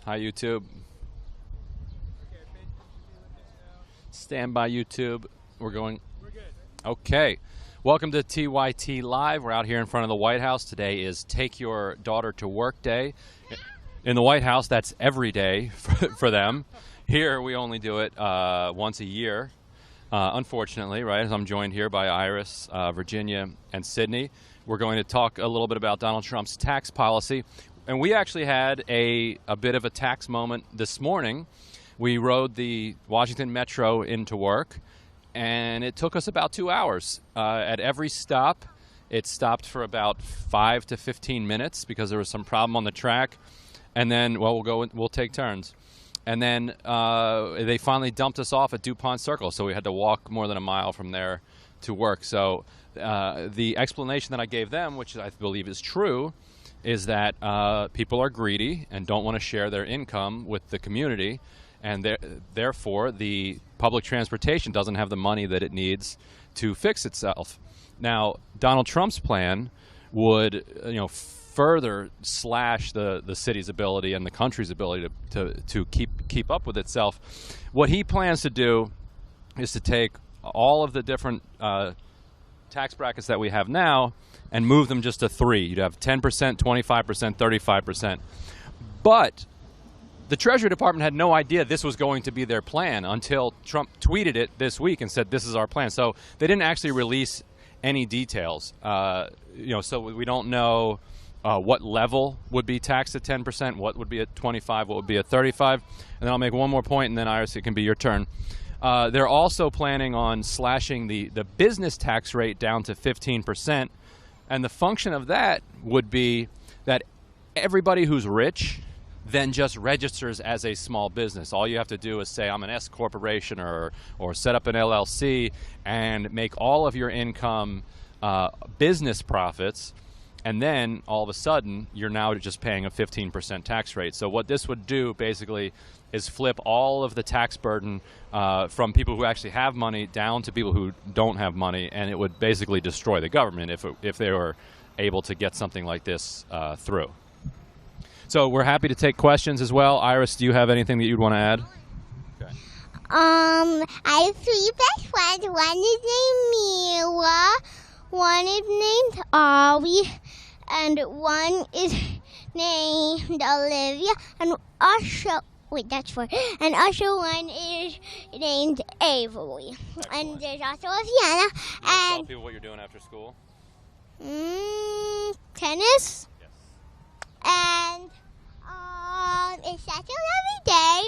Hi, YouTube. Stand by, YouTube. We're going. We're good. Okay. Welcome to TYT Live. We're out here in front of the White House. Today is Take Your Daughter to Work Day. In the White House, that's every day for them. Here, we only do it once a year, unfortunately, right? As I'm joined here by Iris, Virginia, and Sydney. We're going to talk a little bit about Donald Trump's tax policy. And we actually had a bit of a tax moment this morning. We rode the Washington Metro into work, and it took us about 2 hours. At every stop, it stopped for about 5 to 15 minutes because there was some problem on the track. And then, well, we'll take turns. And then they finally dumped us off at DuPont Circle, so we had to walk more than a mile from there to work. So the explanation that I gave them, which I believe is true, is that people are greedy and don't want to share their income with the community, and therefore the public transportation doesn't have the money that it needs to fix itself. Now, Donald Trump's plan would, further slash the city's ability and the country's ability to keep up with itself. What he plans to do is to take all of the different tax brackets that we have now and move them just to 3. You'd have 10%, 25%, 35%. But the Treasury Department had no idea this was going to be their plan until Trump tweeted it this week and said, this is our plan. So they didn't actually release any details. So we don't know what level would be taxed at 10%, what would be at 25, what would be at 35. And then I'll make one more point, and then, Iris, it can be your turn. They're also planning on slashing the business tax rate down to 15%. And the function of that would be that everybody who's rich then just registers as a small business. All you have to do is say, I'm an S corporation or set up an LLC and make all of your income business profits. And then all of a sudden, you're now just paying a 15% tax rate. So what this would do basically is flip all of the tax burden from people who actually have money down to people who don't have money, and it would basically destroy the government if they were able to get something like this through. So we're happy to take questions as well. Iris, do you have anything that you'd want to add? Okay. I have 3 best friends. One is named Mila, one is named Ollie, and one is named Olivia, and also, wait, that's 4. And also one is named Avery. Excellent. And there's also a Vienna. You tell And people what you're doing after school? tennis. Yes. And it's such a lovely day.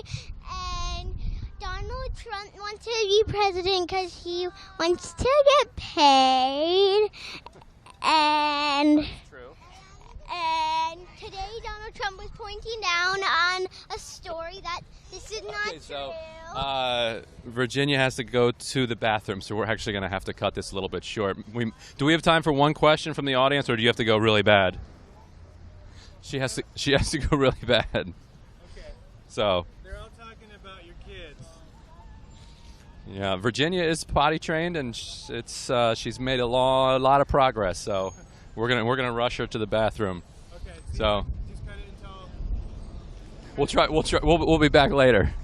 And Donald Trump wants to be president because he wants to get paid. And True. and today Donald Trump was pointing down on a story that this is not Okay, so true. Virginia has to go to the bathroom, so we're actually going to have to cut this a little bit short. Do we have time for one question from the audience, or do you have to go really bad? She has to go really bad. Okay. So They're all talking about your kids. yeah, Virginia is potty trained, and she's made a lot of progress. So we're gonna rush her to the bathroom. Okay. So just cut it until. we'll be back later.